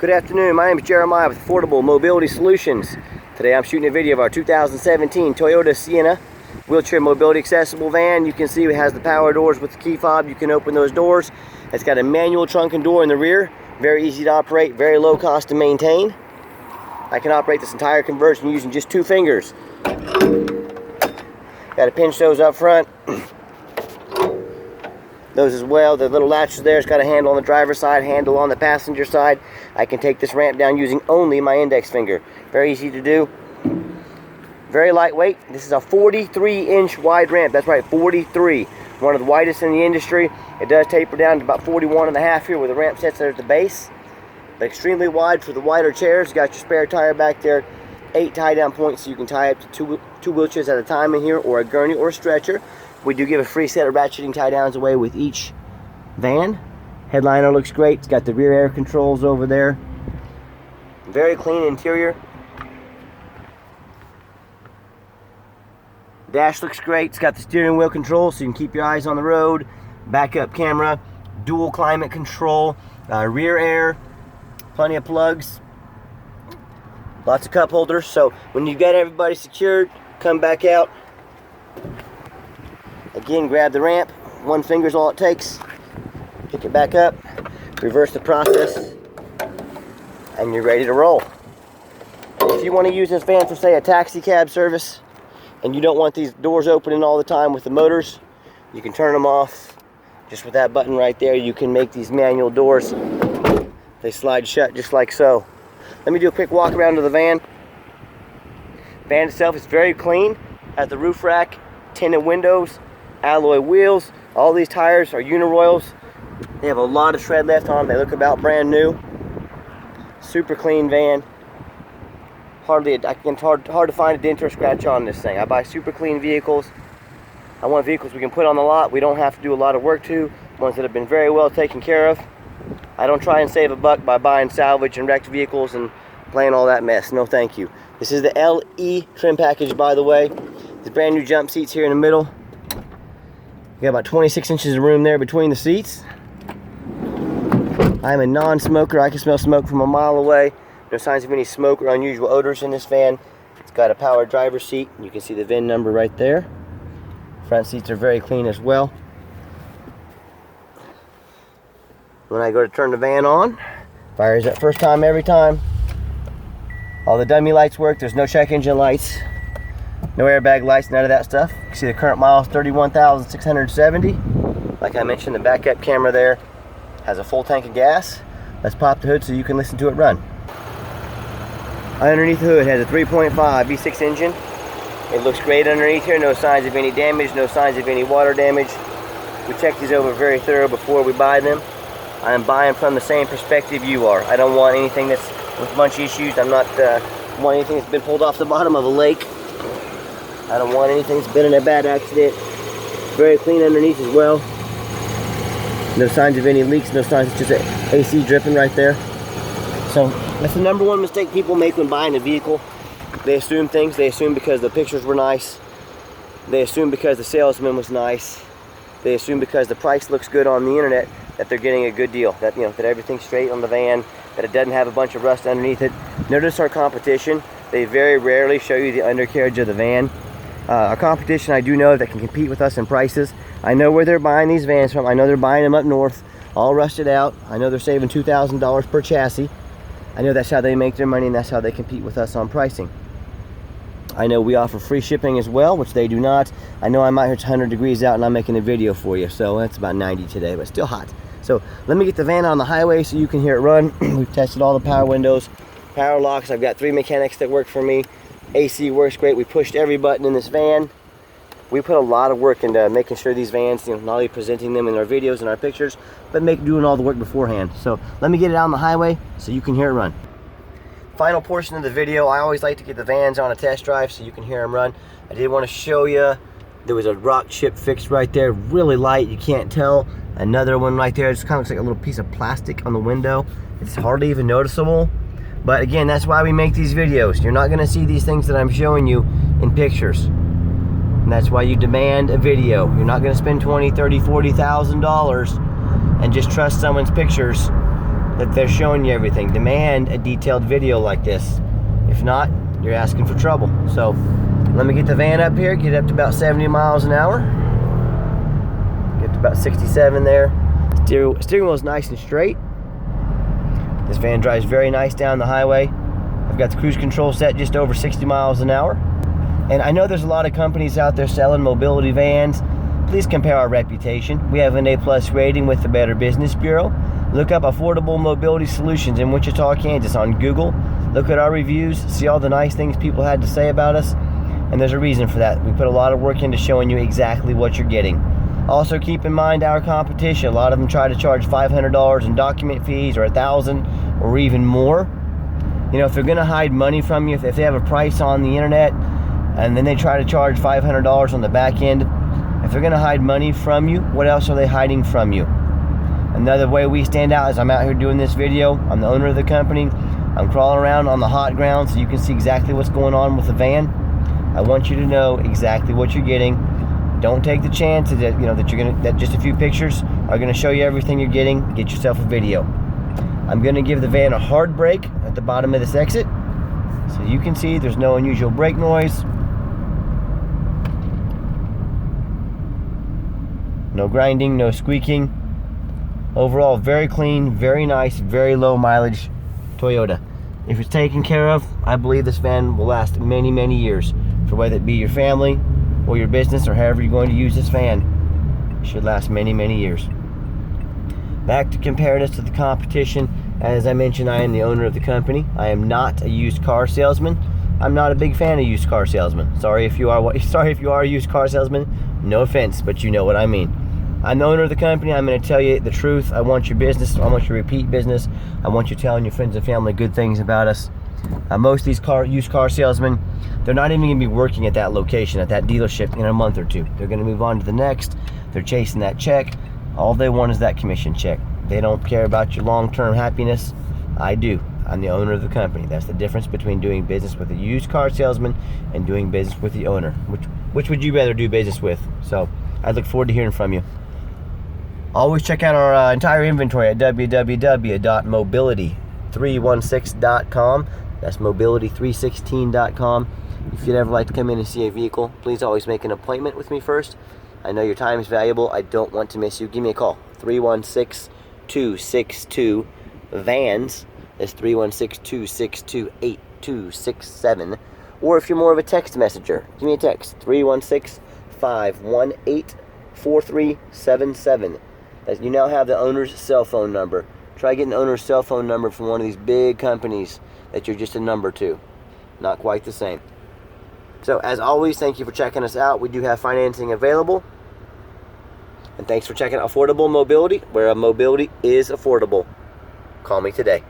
Good afternoon, my name is Jeremiah with Affordable Mobility Solutions. Today I'm shooting a video of our 2017 Toyota Sienna wheelchair mobility accessible van. You can see it has the power doors with the key fob. You can open those doors. It's got a manual trunk and door in the rear. Very easy to operate, very low cost to maintain. I can operate this entire conversion using just 2 fingers. Got to pinch those up front. Those as well. The little latches there, it's got a handle on the driver's side, handle on the passenger side. I can take this ramp down using only my index finger. Very easy to do. Very lightweight. This is a 43-inch wide ramp. That's right, 43. One of the widest in the industry. It does taper down to about 41.5 here where the ramp sets there at the base. But extremely wide for the wider chairs. You got your spare tire back there. 8 tie-down points so you can tie up to two wheelchairs at a time in here, or a gurney or a stretcher. We do give a free set of ratcheting tie-downs away with each van. Headliner looks great. It's got the rear air controls over there. Very clean interior. Dash looks great. It's got the steering wheel control so you can keep your eyes on the road. Backup camera, dual climate control, rear air, plenty of plugs, lots of cup holders. So when you've got everybody secured, come back out. Again, grab the ramp. 1 finger's all it takes. Pick it back up, reverse the process, and you're ready to roll. If you want to use this van for, say, a taxi cab service, and you don't want these doors opening all the time with the motors, you can turn them off. Just with that button right there, you can make these manual doors. They slide shut just like so. Let me do a quick walk around to the van. The van itself is very clean. Has the roof rack, tinted windows, alloy wheels. All these tires are Uniroyals. They have a lot of tread left on them. They look about brand new. Super clean van. Hard to find a dent or scratch on this thing. I buy super clean vehicles. I want vehicles we can put on the lot. We don't have to do a lot of work to. Ones that have been very well taken care of. I don't try and save a buck by buying salvage and wrecked vehicles and playing all that mess. No, thank you. This is the LE trim package, by the way. The brand new jump seats here in the middle. You got about 26 inches of room there between the seats. I'm a non-smoker. I can smell smoke from a mile away. No signs of any smoke or unusual odors in this van. It's got a power driver's seat. You can see the VIN number right there. Front seats are very clean as well. When I go to turn the van on, fires up first time every time. All the dummy lights work. There's no check engine lights. No airbag lights, none of that stuff. You can see the current miles, 31,670. Like I mentioned, the backup camera there has a full tank of gas. Let's pop the hood so you can listen to it run. Underneath the hood has a 3.5 V6 engine. It looks great underneath here. No signs of any damage, no signs of any water damage. We check these over very thorough before we buy them. I am buying from the same perspective you are. I don't want anything that's with a bunch of issues. I'm not want anything that's been pulled off the bottom of a lake. I don't want anything that's been in a bad accident. Very clean underneath as well. No signs of any leaks, no signs, it's just an AC dripping right there. So that's the number one mistake people make when buying a vehicle. They assume things. They assume because the pictures were nice. They assume because the salesman was nice. They assume because the price looks good on the internet that they're getting a good deal. That, you know, that everything's straight on the van, that it doesn't have a bunch of rust underneath it. Notice our competition. They very rarely show you the undercarriage of the van. Our competition, I do know, that can compete with us in prices. I know where they're buying these vans from. I know they're buying them up north, all rusted out. I know they're saving $2,000 per chassis. I know that's how they make their money, and that's how they compete with us on pricing. I know we offer free shipping as well, which they do not. I know I'm out here, it's 100 degrees out, and I'm making a video for you, so it's about 90 today, but still hot. So let me get the van on the highway so you can hear it run. We've tested all the power windows, power locks. I've got 3 mechanics that work for me. AC works great. We pushed every button in this van. We put a lot of work into making sure these vans, you know, not only presenting them in our videos and our pictures, but doing all the work beforehand. So let me get it out on the highway so you can hear it run. Final portion of the video, I always like to get the vans on a test drive so you can hear them run. I did want to show you, there was a rock chip fixed right there, really light, you can't tell. Another one right there, it just kind of looks like a little piece of plastic on the window. It's hardly even noticeable. But again, that's why we make these videos. You're not going to see these things that I'm showing you in pictures. And that's why you demand a video. You're not going to spend $20,000, $30,000, $40,000 and just trust someone's pictures that they're showing you everything. Demand a detailed video like this. If not, you're asking for trouble. So let me get the van up here, get it up to about 70 miles an hour. Get to about 67 there. Steering wheel is nice and straight. This van drives very nice down the highway. I've got the cruise control set just over 60 miles an hour. And I know there's a lot of companies out there selling mobility vans. Please compare our reputation. We have an A+ rating with the Better Business Bureau. Look up Affordable Mobility Solutions in Wichita, Kansas on Google. Look at our reviews, see all the nice things people had to say about us. And there's a reason for that. We put a lot of work into showing you exactly what you're getting. Also keep in mind our competition. A lot of them try to charge $500 in document fees or $1,000 or even more. You know, if they're gonna hide money from you, if they have a price on the internet and then they try to charge $500 on the back end, if they're gonna hide money from you, what else are they hiding from you? Another way we stand out is I'm out here doing this video. I'm the owner of the company. I'm crawling around on the hot ground so you can see exactly what's going on with the van. I want you to know exactly what you're getting. Don't take the chance that that just a few pictures are gonna show you everything you're getting. Get yourself a video. I'm gonna give the van a hard brake at the bottom of this exit so you can see there's no unusual brake noise. No grinding, no squeaking. Overall, very clean, very nice, very low mileage Toyota. If it's taken care of, I believe this van will last many, many years. For whether it be your family or your business or however you're going to use this van, it should last many, many years. Back to comparing us to the competition. As I mentioned, I am the owner of the company. I am not a used car salesman. I'm not a big fan of used car salesmen. Sorry if you are a used car salesman. No offense, but you know what I mean. I'm the owner of the company. I'm going to tell you the truth. I want your business. I want your repeat business. I want you telling your friends and family good things about us. Most of these used car salesmen, they're not even going to be working at that location, at that dealership in a month or two. They're going to move on to the next. They're chasing that check. All they want is that commission check. They don't care about your long-term happiness. I do. I'm the owner of the company. That's the difference between doing business with a used car salesman and doing business with the owner. Which would you rather do business with? So I look forward to hearing from you. Always check out our entire inventory at www.mobility316.com. That's mobility316.com. If you'd ever like to come in and see a vehicle, please always make an appointment with me first. I know your time is valuable. I don't want to miss you. Give me a call. 316-262-VANS. That's 316-262-8267. Or if you're more of a text messenger, give me a text. 316-518-4377. You now have the owner's cell phone number. Try getting the owner's cell phone number from one of these big companies that you're just a number to. Not quite the same. So, as always, thank you for checking us out. We do have financing available. And thanks for checking out Affordable Mobility, where mobility is affordable. Call me today.